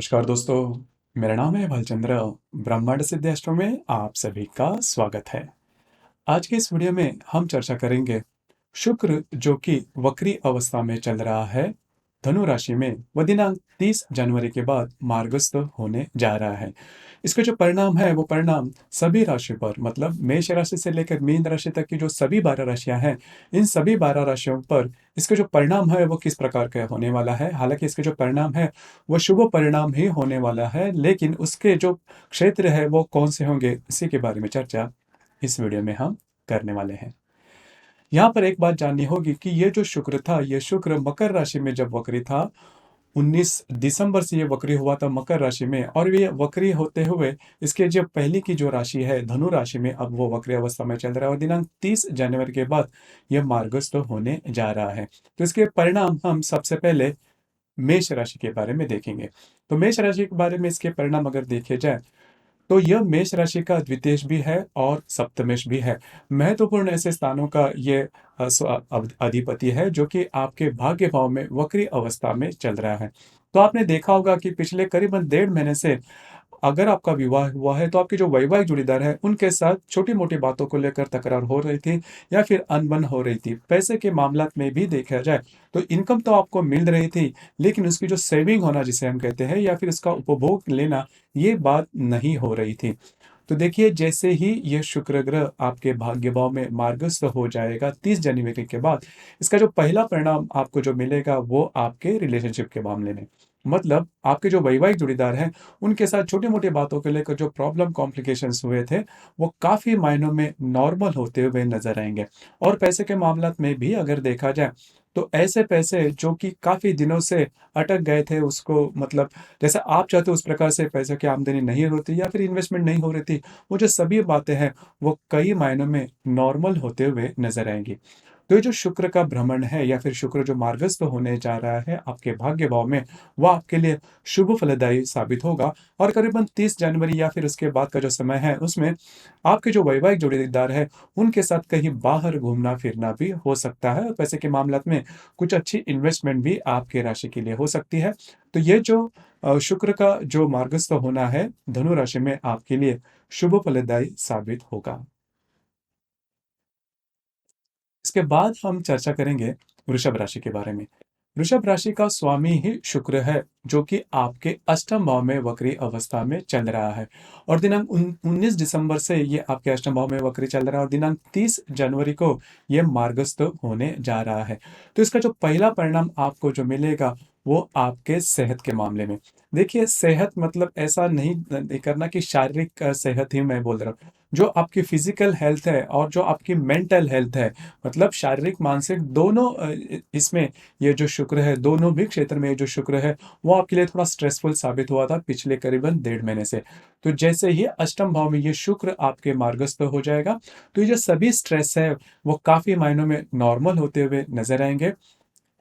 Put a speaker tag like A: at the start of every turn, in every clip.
A: नमस्कार दोस्तों, मेरा नाम है भालचंद्र। ब्रह्मांड सिद्ध एस्ट्रो में आप सभी का स्वागत है। आज के इस वीडियो में हम चर्चा करेंगे शुक्र जो कि वक्री अवस्था में चल रहा है धनु राशि में, वह दिनांक 30 जनवरी के बाद मार्गस्थ होने जा रहा है। इसके जो परिणाम है वो परिणाम सभी राशि पर, मतलब मेष राशि से लेकर मीन राशि तक की जो सभी 12 राशियां हैं, इन सभी 12 राशियों पर इसके जो परिणाम है वो किस प्रकार का होने वाला है। हालांकि इसके जो परिणाम है वो शुभ परिणाम ही होने वाला है, लेकिन उसके जो क्षेत्र है वो कौन से होंगे, इसी के बारे में चर्चा इस वीडियो में हम करने वाले हैं। यहाँ पर एक बात जाननी होगी कि ये जो शुक्र था, ये शुक्र मकर राशि में जब वक्री था, 19 दिसंबर से ये वक्री हुआ था मकर राशि में, और ये वक्री होते हुए इसके जो पहली की जो राशि है धनु राशि में, अब वो वक्री अवस्था में चल रहा है और दिनांक 30 जनवरी के बाद यह मार्गस्थ होने जा रहा है। तो इसके परिणाम हम सबसे पहले मेष राशि के बारे में देखेंगे। तो मेष राशि के बारे में इसके परिणाम अगर देखे जाए तो यह मेष राशि का द्वितीयेश भी है और सप्तमेश भी है। महत्वपूर्ण ऐसे स्थानों का ये अधिपति है जो कि आपके भाग्य भाव में वक्री अवस्था में चल रहा है। तो आपने देखा होगा कि पिछले करीबन 1.5 महीने से अगर आपका विवाह हुआ है तो आपके जो वैवाहिक जोड़ीदार है उनके साथ छोटी मोटी बातों को लेकर तकरार हो रही थी या फिर अनबन हो रही थी। पैसे के मामला में भी देखा जाए तो इनकम तो आपको मिल रही थी, लेकिन उसकी जो सेविंग होना जिसे हम कहते हैं या फिर उसका उपभोग लेना, ये बात नहीं हो रही थी। तो देखिए, जैसे ही ये शुक्र ग्रह आपके भाग्य भाव में मार्गस्थ हो जाएगा 30 जनवरी के बाद, इसका जो पहला परिणाम आपको जो मिलेगा वो आपके रिलेशनशिप के मामले में, मतलब आपके जो वैवाहिक जोड़ीदार हैं उनके साथ छोटी मोटी बातों को लेकर जो प्रॉब्लम कॉम्प्लिकेशंस हुए थे वो काफी मायनों में नॉर्मल होते हुए नजर आएंगे। और पैसे के मामला में भी अगर देखा जाए तो ऐसे पैसे जो कि काफी दिनों से अटक गए थे, उसको मतलब जैसे आप चाहते हो उस प्रकार से पैसों की आमदनी नहीं होती या फिर इन्वेस्टमेंट नहीं हो रही थी, वो जो सभी बातें हैं वो कई मायनों में नॉर्मल होते हुए नजर आएंगी। तो ये जो शुक्र का भ्रमण है या फिर शुक्र जो मार्गस्थ होने जा रहा है आपके भाग्य भाव में, वह आपके लिए शुभ फलदायी साबित होगा। और करीबन 30 जनवरी या फिर उसके बाद का जो समय है उसमें आपके जो वैवाहिक जोड़ीदार है उनके साथ कहीं बाहर घूमना फिरना भी हो सकता है, और पैसे के मामला में कुछ अच्छी इन्वेस्टमेंट भी आपके राशि के लिए हो सकती है। तो ये जो शुक्र का जो मार्गस्थ होना है धनु राशि में आपके लिए शुभ फलदायी साबित होगा। इसके बाद हम चर्चा करेंगे वृषभ राशि के बारे में। वृषभ राशि का स्वामी ही शुक्र है जो कि आपके अष्टम भाव में वक्री अवस्था में चल रहा है, और दिनांक 19 दिसंबर से ये आपके अष्टम भाव में वक्री चल रहा है और दिनांक 30 जनवरी को ये मार्गस्थ होने जा रहा है। तो इसका जो पहला परिणाम आपको जो मिलेगा वो आपके सेहत के मामले में। देखिए, सेहत मतलब ऐसा नहीं करना कि शारीरिक सेहत ही मैं बोल रहा हूँ, जो आपकी फिजिकल हेल्थ है और जो आपकी मेंटल हेल्थ है, मतलब शारीरिक मानसिक दोनों, इसमें ये जो शुक्र है दोनों भी क्षेत्र में ये जो शुक्र है वो आपके लिए थोड़ा स्ट्रेसफुल साबित हुआ था पिछले करीबन 1.5 महीने से। तो जैसे ही अष्टम भाव में ये शुक्र आपके मार्गस्थ हो जाएगा तो ये जो सभी स्ट्रेस है वो काफी मायनों में नॉर्मल होते हुए नजर आएंगे।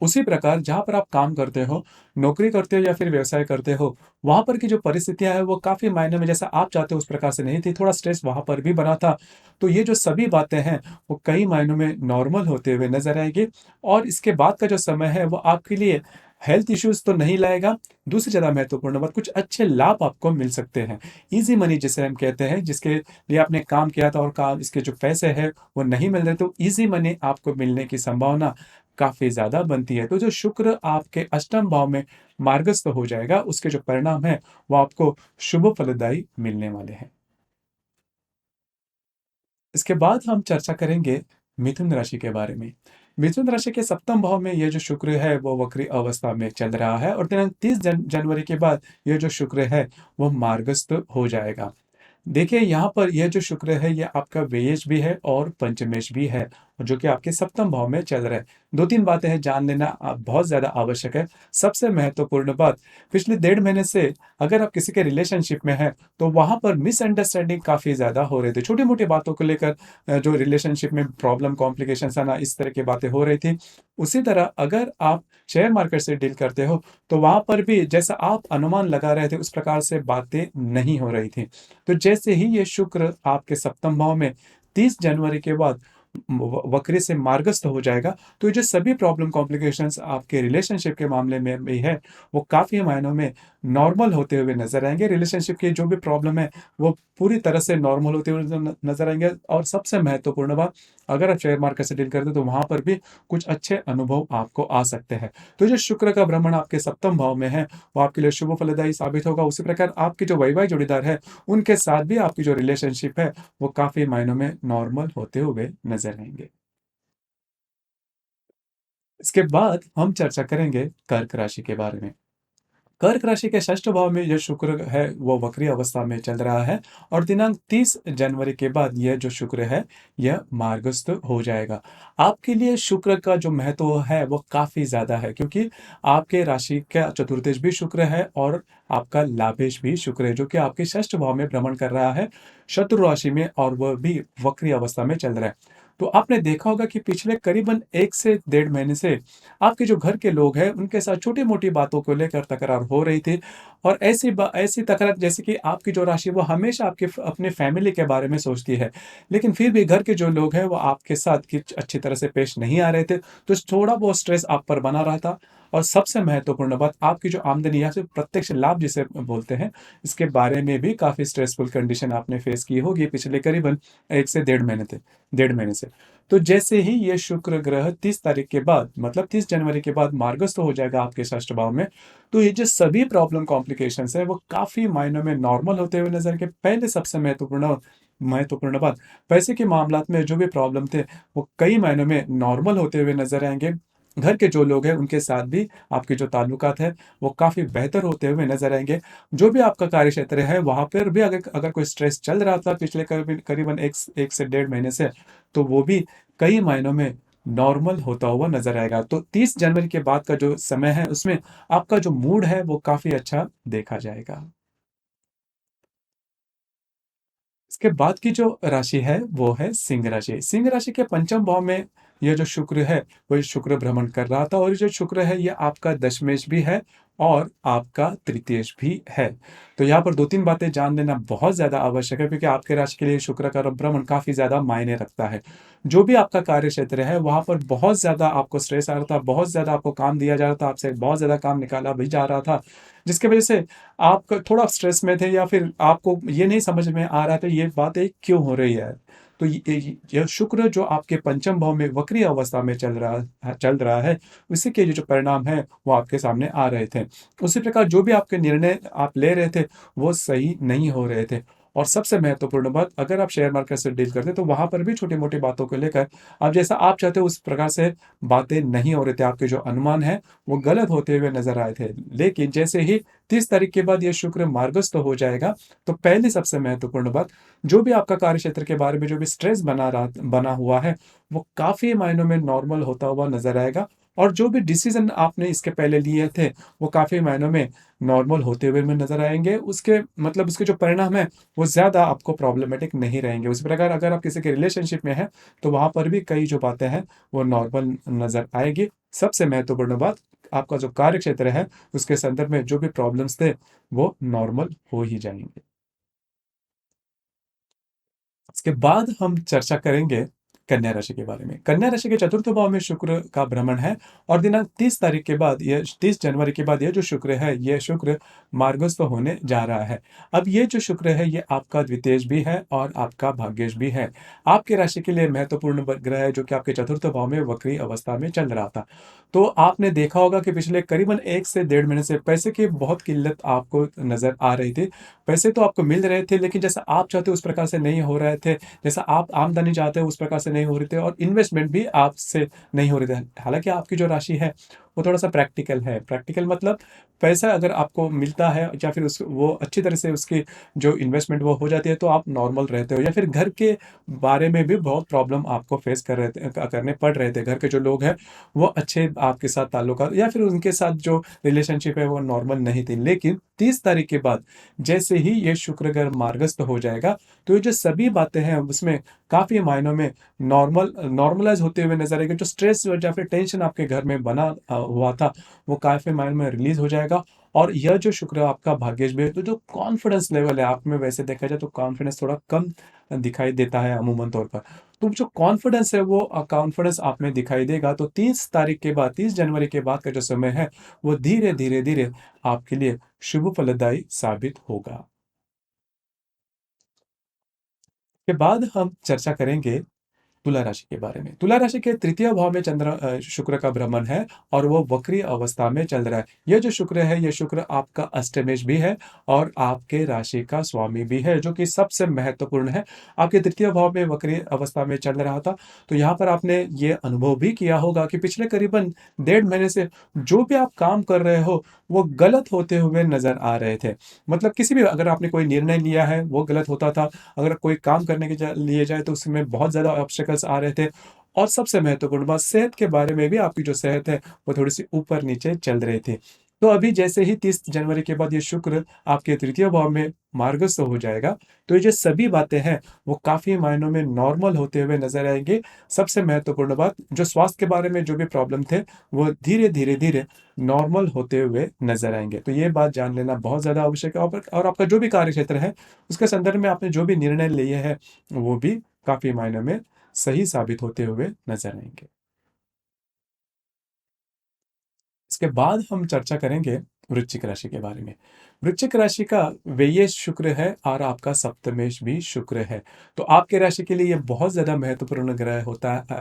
A: उसी प्रकार जहाँ पर आप काम करते हो, नौकरी करते हो या फिर व्यवसाय करते हो, वहाँ पर की जो परिस्थितियाँ हैं वो काफ़ी मायने में जैसा आप चाहते हो उस प्रकार से नहीं थी, थोड़ा स्ट्रेस वहाँ पर भी बना था। तो ये जो सभी बातें हैं वो कई मायनों में नॉर्मल होते हुए नज़र आएगी, और इसके बाद का जो समय है वो आपके लिए हेल्थ इश्यूज़ तो नहीं लाएगा। दूसरी ज़्यादा महत्वपूर्ण बात, कुछ अच्छे लाभ आपको मिल सकते हैं। ईज़ी मनी जिसे हम कहते हैं, जिसके लिए आपने काम किया था और काम इसके जो पैसे हैं वो नहीं मिल रहे, तो ईज़ी मनी आपको मिलने की संभावना काफ़ी ज़्यादा बनती है। तो जो शुक्र आपके अष्टम भाव में मार्गस्थ हो जाएगा, उसके जो परिणाम हैं, वो आपको शुभ फलदायी मिलने वाले हैं। इसके बाद हम चर्चा करेंगे मिथुन राशि के बारे में। मिथुन राशि के सप्तम भाव में ये जो शुक्र है वो वक्री अवस्था में चल रहा है और दिनांक 30 जनवरी के बाद ये जो शुक्र है वो मार्गस्थ हो जाएगा। देखिए, यहाँ पर यह जो शुक्र है ये आपका व्ययेश भी है और पंचमेश भी है, और जो कि आपके सप्तम भाव में चल रहा है। 2-3 बातें हैं जान लेना बहुत ज़्यादा आवश्यक है। सबसे महत्वपूर्ण बात, पिछले 1.5 महीने से अगर आप किसी के रिलेशनशिप में हैं तो वहाँ पर मिसअंडरस्टैंडिंग काफ़ी ज़्यादा हो रही थी। छोटी-मोटी बातों को लेकर जो रिलेशनशिप में प्रॉब्लम, कॉम्प्लिकेशंस आना, इस तरह की बातें हो रही थी। उसी तरह अगर आप शेयर मार्केट से डील करते हो तो वहाँ पर भी जैसा आप अनुमान लगा रहे थे उस प्रकार से बातें नहीं हो रही थी। तो जैसे ही ये शुक्र आपके सप्तम भाव में 30 जनवरी के बाद वक्री से मार्गस्थ हो जाएगा, तो ये जो सभी प्रॉब्लम कॉम्प्लिकेशंस आपके रिलेशनशिप के मामले में भी है, वो काफ़ी मायनों में नॉर्मल होते हुए नज़र आएँगे। रिलेशनशिप की जो भी प्रॉब्लम है, वो पूरी तरह से नॉर्मल होते हुए नज़र आएँगे। और सबसे महत्वपूर्ण बात, अगर आप शेयर मार्केट से डील करते हैं, तो वहाँ पर भी कुछ अच्छे अनुभव आपको आ सकते हैं। तो जो शुक्र का भ्रमण आपके सप्तम भाव में है, वो आपके लिए शुभ फलदायी साबित होगा। उसी प्रकार आपके जो वैवाहिक जोड़ीदार है, उनके साथ भी आपकी जो रिलेशनशिप है, वो काफ़ी मायनों में नॉर्मल होते हुए नज़र आएँगे। इसके बाद हम चर्चा करेंगे कर्क राशि के बारे में। कर्क राशि के षष्ठ भाव में जो शुक्र है, वो वक्री अवस्था में चल रहा है और दिनांक 30 जनवरी के बाद यह जो शुक्र है, यह मार्गस्थ हो जाएगा। आपके लिए शुक्र का जो महत्व है, वो काफ़ी ज़्यादा है, क्योंकि आपके राशि का चतुर्थेश भी शुक्र है और आपका लाभेश भी शुक्र है, जो कि आपके षष्ठ भाव में भ्रमण कर रहा है, शत्रु राशि में, और वह भी वक्री अवस्था में चल रहा है। तो आपने देखा होगा कि पिछले करीबन 1 से डेढ़ महीने से आपके जो घर के लोग हैं, उनके साथ छोटी-मोटी बातों को लेकर तकरार हो रही थी। और ऐसी तकरार, जैसे कि आपकी जो राशि, वो हमेशा आपके अपने फैमिली के बारे में सोचती है। लेकिन फिर भी घर के जो लोग हैं, वो आपके साथ कुछ अच्छी तरह से पेश नहीं आ रहे थे, तो थोड़ा बहुत स्ट्रेस आप पर बना रहा था। और सबसे महत्वपूर्ण बात, आपकी जो आमदनी या फिर प्रत्यक्ष लाभ जिसे बोलते हैं, इसके बारे में भी काफ़ी स्ट्रेसफुल कंडीशन आपने फेस की होगी पिछले करीबन 1 से डेढ़ महीने से। तो जैसे ही ये शुक्र ग्रह 30 तारीख के बाद, मतलब 30 जनवरी के बाद मार्गस्थ हो जाएगा आपके षष्ठ भाव में, तो ये जो सभी प्रॉब्लम कॉम्प्लिकेशंस है, वो काफ़ी मायनों में नॉर्मल होते हुए नज़र के। पहले सबसे महत्वपूर्ण बात, पैसे के मामलात में जो भी प्रॉब्लम थे, वो कई मायनों में नॉर्मल होते हुए नज़र आएँगे। घर के जो लोग हैं, उनके साथ भी आपके जो ताल्लुकात हैं, वो काफ़ी बेहतर होते हुए नज़र आएँगे। जो भी आपका कार्यक्षेत्र है, वहाँ पर भी अगर अगर कोई स्ट्रेस चल रहा था पिछले करीबन 1 से डेढ़ महीने से, तो वो भी कई मायनों में नॉर्मल होता हुआ नज़र आएगा। तो 30 जनवरी के बाद का जो समय है, उसमें आपका जो मूड है, वो काफ़ी अच्छा देखा जाएगा। इसके बाद की जो राशि है, वो है सिंह राशि। सिंह राशि के पंचम भाव में यह जो शुक्र है, वो शुक्र भ्रमण कर रहा था, और ये जो शुक्र है, ये आपका दशमेश भी है और आपका तृतीयेश भी है। तो यहाँ पर 2-3 बातें जान लेना बहुत ज़्यादा आवश्यक है, क्योंकि आपके राशि के लिए शुक्र का भ्रमण काफ़ी ज़्यादा मायने रखता है। जो भी आपका कार्यक्षेत्र है, वहाँ पर बहुत ज़्यादा आपको स्ट्रेस आ रहा था, बहुत ज़्यादा आपको काम दिया जा रहा था, आपसे बहुत ज़्यादा काम निकाला भी जा रहा था, जिसकी वजह से आप थोड़ा स्ट्रेस में थे, या फिर आपको ये नहीं समझ में आ रहा था ये बातें क्यों हो रही है। तो ये शुक्र जो आपके पंचम भाव में वक्री अवस्था में चल रहा है, उसी के जो परिणाम है, वो आपके सामने आ रहे थे। उसी प्रकार जो भी आपके निर्णय आप ले रहे थे, वो सही नहीं हो रहे थे। और सबसे महत्वपूर्ण बात, अगर आप शेयर मार्केट से डील करते हैं, तो वहाँ पर भी छोटी-मोटी बातों को लेकर आप जैसा आप चाहते हो उस प्रकार से बातें नहीं हो रहे थे। आपके जो अनुमान हैं, वो गलत होते हुए नज़र आए थे। लेकिन जैसे ही 30 तारीख के बाद ये शुक्र मार्गस्थ हो जाएगा, तो पहली सबसे महत्वपूर्ण बात, जो भी आपका कार्यक्षेत्र के बारे में जो भी स्ट्रेस बना हुआ है, वो काफ़ी मायनों में नॉर्मल होता हुआ नज़र आएगा। और जो भी डिसीज़न आपने इसके पहले लिए थे, वो काफ़ी मायनों में नॉर्मल होते हुए में नज़र आएँगे। उसके मतलब उसके जो परिणाम हैं, वो ज़्यादा आपको प्रॉब्लमैटिक नहीं रहेंगे। उसी प्रकार अगर आप किसी के रिलेशनशिप में हैं, तो वहाँ पर भी कई जो बातें हैं, वो नॉर्मल नज़र आएगी। सबसे महत्वपूर्ण बात, आपका जो कार्यक्षेत्र है, उसके संदर्भ में जो भी प्रॉब्लम्स थे, वो नॉर्मल हो ही जाएँगे। इसके बाद हम चर्चा करेंगे कन्या राशि के बारे में। कन्या राशि के चतुर्थ भाव में शुक्र का भ्रमण है और दिनांक 30 तारीख के बाद, ये 30 जनवरी के बाद, ये जो शुक्र है, ये शुक्र मार्गस्थ होने जा रहा है। अब ये जो शुक्र है, ये आपका द्वितेय भी है और आपका भाग्येश भी है। आपकी राशि के लिए महत्वपूर्ण ग्रह है, जो कि आपके चतुर्थ भाव में वक्री अवस्था में चल रहा था। तो आपने देखा होगा कि पिछले करीबन 1 से डेढ़ महीने से पैसे की बहुत किल्लत आपको नज़र आ रही थी। पैसे तो आपको मिल रहे थे, लेकिन जैसा आप चाहते हो उस प्रकार से नहीं हो रहे थे। जैसा आप आमदनी चाहते हो उस प्रकार से नहीं हो रहे थे, और इन्वेस्टमेंट भी आपसे नहीं हो रहे थे। हालाँकि आपकी जो राशि है, वो थोड़ा-सा प्रैक्टिकल है। प्रैक्टिकल मतलब पैसा अगर आपको मिलता है, या फिर उस वो अच्छी तरह से उसकी जो इन्वेस्टमेंट वो हो जाती है, तो आप नॉर्मल रहते हो, या फिर घर के बारे में भी बहुत प्रॉब्लम आपको फेस कर रहे थे करने पड़ रहे थे। घर के जो लोग हैं, वो अच्छे आपके साथ ताल्लुकात, या फिर उनके साथ जो रिलेशनशिप है, वो नॉर्मल नहीं थी। लेकिन 30 तारीख के बाद जैसे ही ये शुक्र ग्रह मार्गस्थ हो जाएगा, तो ये जो सभी बातें हैं, उसमें काफ़ी मायनों में नॉर्मलाइज़ होते हुए नज़र आएगा। जो स्ट्रेस या फिर टेंशन आपके घर में बना हुआ था, वो काफ़ी मायनों में रिलीज़ हो जाएगा। और यह जो शुक्र आपका भाग्येश भी है, तो जो कॉन्फिडेंस लेवल है आप में, वैसे देखा जाए तो कॉन्फिडेंस थोड़ा कम दिखाई देता है अमूमन तौर पर। तो जो कॉन्फिडेंस है वो कॉन्फिडेंस आप में दिखाई देगा। तो 30 तारीख के बाद 30 जनवरी के बाद का जो समय है वो धीरे-धीरे आपके लिए शुभ फलदायी साबित होगा। के बाद हम चर्चा करेंगे तुला राशि के बारे में। तुला राशि के तृतीय भाव में शुक्र का भ्रमण है और वो वक्री अवस्था में चल रहा है। ये जो शुक्र है, ये शुक्र आपका अष्टमेश भी है और आपके राशि का स्वामी भी है, जो कि सबसे महत्वपूर्ण है। आपके तृतीय भाव में वक्री अवस्था में चल रहा था, तो यहाँ पर आपने ये अनुभव भी किया होगा कि पिछले करीबन 1.5 महीने से जो भी आप काम कर रहे हो, वो गलत होते हुए नज़र आ रहे थे। मतलब किसी भी अगर आपने कोई निर्णय लिया है, वो गलत होता था। अगर कोई काम करने के लिए जाए तो उसमें बहुत ज़्यादा ऑब्स्टेकल्स आ रहे थे और सबसे महत्वपूर्ण बात सेहत के बारे में भी आपकी जो सेहत है वो थोड़ी-सी ऊपर-नीचे चल रही थी। तो अभी जैसे ही 30 जनवरी के बाद ये शुक्र आपके तृतीय भाव में मार्गस्थ हो जाएगा, तो ये जो सभी बातें हैं वो काफ़ी मायनों में नॉर्मल होते हुए नज़र आएँगे। सबसे महत्वपूर्ण बात जो स्वास्थ्य के बारे में जो भी प्रॉब्लम थे, वो धीरे-धीरे नॉर्मल होते हुए नज़र आएँगे। तो ये बात जान लेना बहुत ज़्यादा आवश्यक है और आपका जो भी कार्यक्षेत्र है उसके संदर्भ में आपने जो भी निर्णय लिए हैं, वो भी काफ़ी मायनों में सही साबित होते हुए नज़र आएँगे। इसके बाद हम चर्चा करेंगे वृश्चिक राशि के बारे में। वृश्चिक राशि का व्यय शुक्र है और आपका सप्तमेश भी शुक्र है। तो आपके राशि के लिए ये बहुत ज़्यादा महत्वपूर्ण ग्रह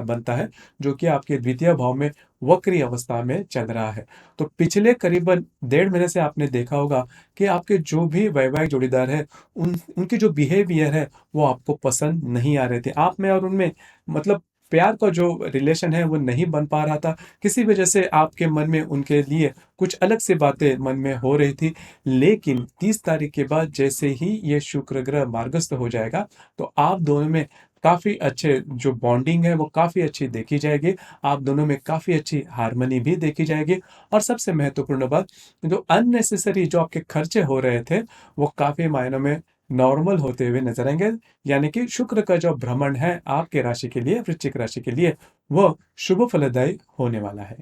A: बनता है, जो कि आपके द्वितीय भाव में वक्री अवस्था में चल रहा है। तो पिछले करीबन 1.5 महीने से आपने देखा होगा कि आपके जो भी वैवाहिक जोड़ीदार हैं, उनके जो बिहेवियर है, वो आपको पसंद नहीं आ रहे थे। आप में और उनमें मतलब प्यार का जो रिलेशन है, वो नहीं बन पा रहा था। किसी वजह से आपके मन में उनके लिए कुछ अलग सी बातें मन में हो रही थी। लेकिन 30 तारीख के बाद जैसे ही ये शुक्र ग्रह मार्गस्थ हो जाएगा, तो आप दोनों में काफ़ी अच्छे जो बॉन्डिंग है वो काफ़ी अच्छी देखी जाएगी। आप दोनों में काफ़ी अच्छी हार्मनी भी देखी जाएगी और सबसे महत्वपूर्ण बात, जो अननेसेसरी जो आपके खर्चे हो रहे थे, वो काफ़ी मायनों में नॉर्मल होते हुए नज़र आएँगे। यानी कि शुक्र का जो भ्रमण है आपके राशि के लिए, वृश्चिक राशि के लिए, वो शुभ फलदायी होने वाला है।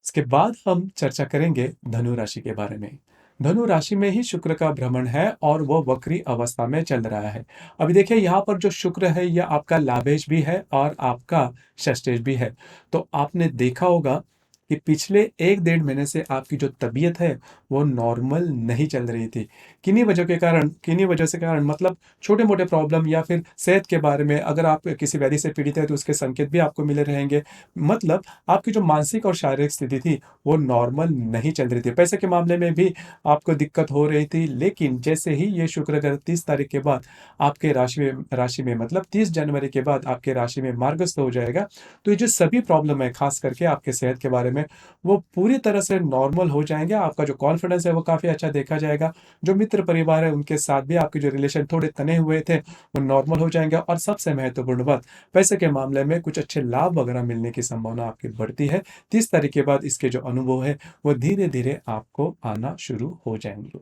A: इसके बाद हम चर्चा करेंगे धनु राशि के बारे में। धनु राशि में ही शुक्र का भ्रमण है और वो वक्री अवस्था में चल रहा है। अभी देखिए यहाँ पर जो शुक्र है यह आपका लाभेश भी है और आपका षष्ठेश भी है। तो आपने देखा होगा कि पिछले 1 डेढ़ महीने से आपकी जो तबीयत है वो नॉर्मल नहीं चल रही थी। किन्हीं वजह से कारण मतलब छोटे-मोटे प्रॉब्लम या फिर सेहत के बारे में अगर आप किसी व्याधि से पीड़ित हैं तो उसके संकेत भी आपको मिले रहेंगे। मतलब आपकी जो मानसिक और शारीरिक स्थिति थी, वो नॉर्मल नहीं चल रही थी। पैसे के मामले में भी आपको दिक्कत हो रही थी, लेकिन जैसे ही ये शुक्र ग्रह 30 तारीख के बाद आपके राशि में मतलब 30 जनवरी के बाद आपके राशि में मार्गस्थ हो जाएगा, तो ये जो सभी प्रॉब्लम है, ख़ास करके आपके सेहत के बारे में, वो पूरी तरह से नॉर्मल हो जाएँगे। आपका जो कॉन्फिडेंस है, वो काफ़ी अच्छा देखा जाएगा। जो मित्र परिवार है, उनके साथ भी आपके जो रिलेशन थोड़े तने हुए थे, वो नॉर्मल हो जाएँगे और सबसे महत्वपूर्ण बात, पैसे के मामले में कुछ अच्छे लाभ वगैरह मिलने की संभावना आपकी बढ़ती है। 30 तारीख के बाद इसके जो अनुभव है, वो धीरे-धीरे आपको आना शुरू हो जाएँगे।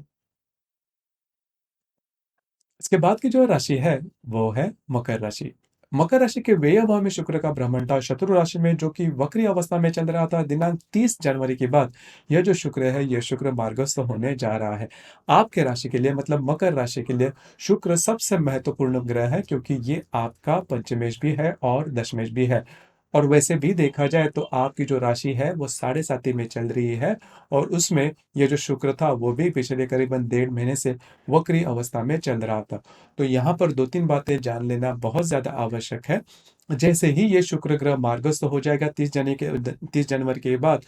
A: इसके बाद की जो राशि है, वो है मकर राशि। मकर राशि के व्यय भाव में शुक्र का भ्रमण था, शत्रु राशि में जो कि वक्री अवस्था में चल रहा था दिनांक 30 जनवरी के बाद, यह जो शुक्र है, ये शुक्र मार्गस्थ होने जा रहा है। आपके राशि के लिए मतलब मकर राशि के लिए शुक्र सबसे महत्वपूर्ण ग्रह है क्योंकि ये आपका पंचमेश भी है और दशमेश भी है। और वैसे भी देखा जाए तो आपकी जो राशि है, वो साढ़े साती में चल रही है और उसमें ये जो शुक्र था, वो भी पिछले करीबन 1.5 महीने से वक्री अवस्था में चल रहा था। तो यहाँ पर 2-3 बातें जान लेना बहुत ज़्यादा आवश्यक है। जैसे ही ये शुक्र ग्रह मार्गस्थ हो जाएगा 30 जनवरी के बाद,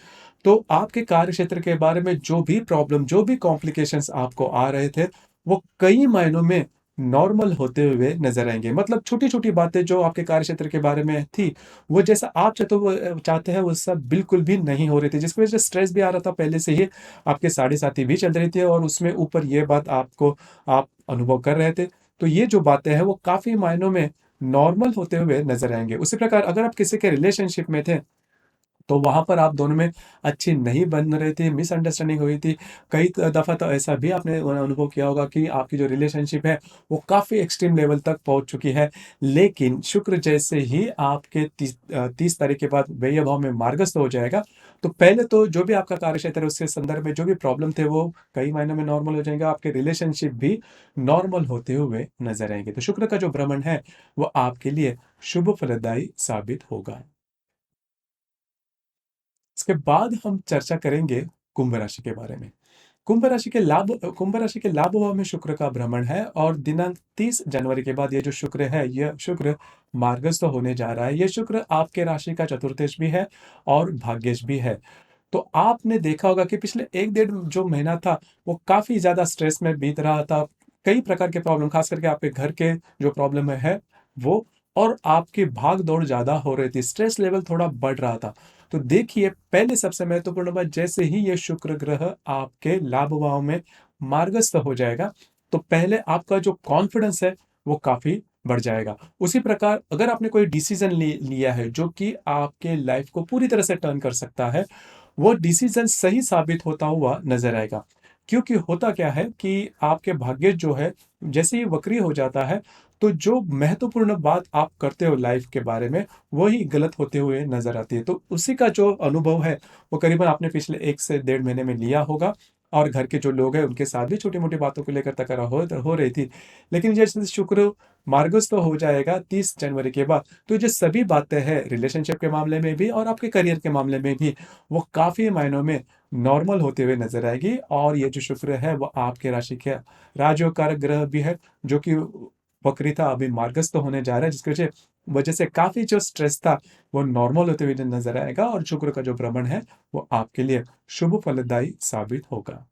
A: तो आपके कार्यक्षेत्र के बारे में जो भी प्रॉब्लम, जो भी कॉम्प्लिकेशंस आपको आ रहे थे, वो कई मायनों में नॉर्मल होते हुए नज़र आएँगे। मतलब छोटी-छोटी बातें जो आपके कार्यक्षेत्र के बारे में थी, वो जैसा आप चाहते हैं वो सब बिल्कुल भी नहीं हो रही थी, जिसकी वज़ह से स्ट्रेस भी आ रहा था पहले से ही, आपके साढ़े-साती भी चल रही थी और उसमें ऊपर ये बात आप अनुभव कर रहे थे। तो ये जो बातें हैं वो काफ़ी मायनों में नॉर्मल होते हुए नज़र आएँगे। उसी प्रकार अगर आप किसी के रिलेशनशिप में थे तो वहाँ पर आप दोनों में अच्छी नहीं बन रही थी, मिसअंडरस्टैंडिंग हुई थी। कई दफ़ा तो ऐसा भी आपने अनुभव किया होगा कि आपकी जो रिलेशनशिप है, वो काफ़ी एक्सट्रीम लेवल तक पहुँच चुकी है। लेकिन शुक्र जैसे ही आपके 30 तारीख के बाद व्यय भाव में मार्गस्थ हो जाएगा, तो पहले तो जो भी आपका कार्यक्षेत्र है, उसके संदर्भ में जो भी प्रॉब्लम थे, वो कई मायनों में नॉर्मल हो जाएगा। आपके रिलेशनशिप भी नॉर्मल होते हुए नज़र आएँगे। तो शुक्र का जो भ्रमण है, वो आपके लिए शुभ फलदायी साबित होगा। इसके बाद हम चर्चा करेंगे कुंभ राशि के बारे में। कुंभ राशि के लाभ भाव में शुक्र का भ्रमण है और दिनांक 30 जनवरी के बाद ये जो शुक्र है, यह शुक्र मार्गस्थ होने जा रहा है। ये शुक्र आपके राशि का चतुर्थेश भी है और भाग्येश भी है। तो आपने देखा होगा कि पिछले 1 डेढ़ जो महीना था, वो काफ़ी ज़्यादा स्ट्रेस में बीत रहा था। कई प्रकार के प्रॉब्लम, ख़ास करके आपके घर के जो प्रॉब्लम है वो, और आपकी भाग-दौड़ ज़्यादा हो रही थी, स्ट्रेस लेवल थोड़ा बढ़ रहा था। तो देखिए, पहले सबसे महत्वपूर्ण बात, जैसे ही ये शुक्र ग्रह आपके लाभ भाव में मार्गस्थ हो जाएगा, तो पहले आपका जो कॉन्फिडेंस है, वो काफ़ी बढ़ जाएगा। उसी प्रकार अगर आपने कोई डिसीज़न लिया है, जो कि आपके लाइफ़ को पूरी तरह से टर्न कर सकता है, वो डिसीजन सही साबित होता हुआ नजर आएगा। क्योंकि होता क्या है कि आपके भाग्य जो है, जैसे ही वक्री हो जाता है, तो जो महत्वपूर्ण बात आप करते हो लाइफ के बारे में, वही गलत होते हुए नजर आती है। तो उसी का जो अनुभव है, वो करीबन आपने पिछले 1 से डेढ़ महीने में लिया होगा, और घर के जो लोग हैं, उनके साथ भी छोटी-मोटी बातों को लेकर तकरार हो रही थी। लेकिन जैसे शुक्र मार्गस्थ हो जाएगा 30 जनवरी के बाद, तो ये सभी बातें हैं, रिलेशनशिप के मामले में भी और आपके करियर के मामले में भी, वो काफ़ी मायनों में नॉर्मल होते हुए नज़र आएगी। और ये जो शुक्र है, वो आपके राशि के राजयोग कारक ग्रह भी है, जो कि वक्री था, अभी मार्गस्थ होने जा रहा है, जिसकी वजह वजह से काफ़ी जो स्ट्रेस था, वो नॉर्मल होते हुए नज़र आएगा, और शुक्र का जो भ्रमण है, वो आपके लिए शुभ फलदायी साबित होगा।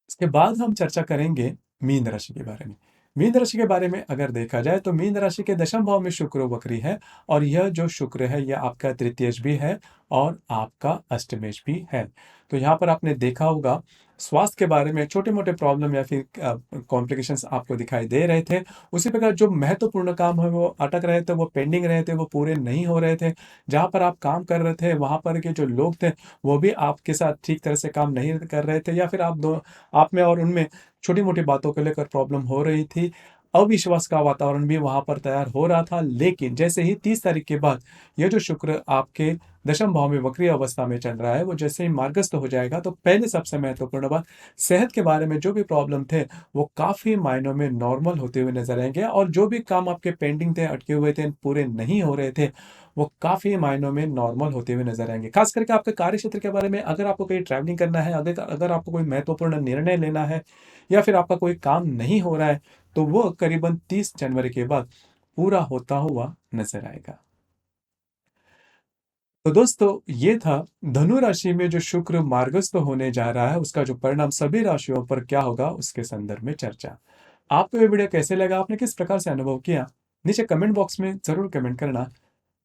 A: इसके बाद हम चर्चा करेंगे मीन राशि के बारे में। मीन राशि के बारे में अगर देखा जाए, तो मीन राशि के दशम भाव में शुक्र वक्री है, और यह जो शुक्र है, यह आपका तृतीयेश भी है और आपका अष्टमेश भी है। तो यहाँ पर आपने देखा होगा, स्वास्थ्य के बारे में छोटे-मोटे प्रॉब्लम या फिर कॉम्प्लिकेशंस आपको दिखाई दे रहे थे। उसी प्रकार जो महत्वपूर्ण काम है, वो अटक रहे थे, वो पेंडिंग रहे थे, वो पूरे नहीं हो रहे थे। जहाँ पर आप काम कर रहे थे, वहाँ पर के जो लोग थे, वो भी आपके साथ ठीक तरह से काम नहीं कर रहे थे, या फिर आप में और उनमें छोटी-मोटी बातों को लेकर प्रॉब्लम हो रही थी। अविश्वास का वातावरण भी वहाँ पर तैयार हो रहा था। लेकिन जैसे ही 30 तारीख के बाद ये जो शुक्र आपके दशम भाव में वक्री अवस्था में चल रहा है, वो जैसे ही मार्गस्थ हो जाएगा, तो पहले सबसे महत्वपूर्ण बात, सेहत के बारे में जो भी प्रॉब्लम थे, वो काफ़ी मायनों में नॉर्मल होते हुए नज़र आएँगे, और जो भी काम आपके पेंडिंग थे, अटके हुए थे, पूरे नहीं हो रहे थे, वो काफ़ी मायनों में नॉर्मल होते हुए नज़र आएँगे। ख़ास करके आपके कार्यक्षेत्र के बारे में, अगर आपको कहीं ट्रैवलिंग करना है, अगर अगर आपको कोई महत्वपूर्ण निर्णय लेना है, या फिर आपका कोई काम नहीं हो रहा है, तो वो करीबन 30 जनवरी के बाद पूरा होता हुआ नज़र आएगा। तो दोस्तों, ये था धनु राशि में जो शुक्र मार्गस्थ होने जा रहा है, उसका जो परिणाम सभी राशियों पर क्या होगा, उसके संदर्भ में चर्चा। आपको ये वीडियो कैसे लगा? आपने किस प्रकार से अनुभव किया? नीचे कमेंट बॉक्स में ज़रूर कमेंट करना,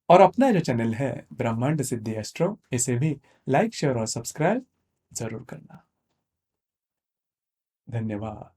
A: और अपना जो चैनल है ब्रह्मांड सिद्धि एस्ट्रो, इसे भी लाइक, शेयर और सब्सक्राइब ज़रूर करना। धन्यवाद।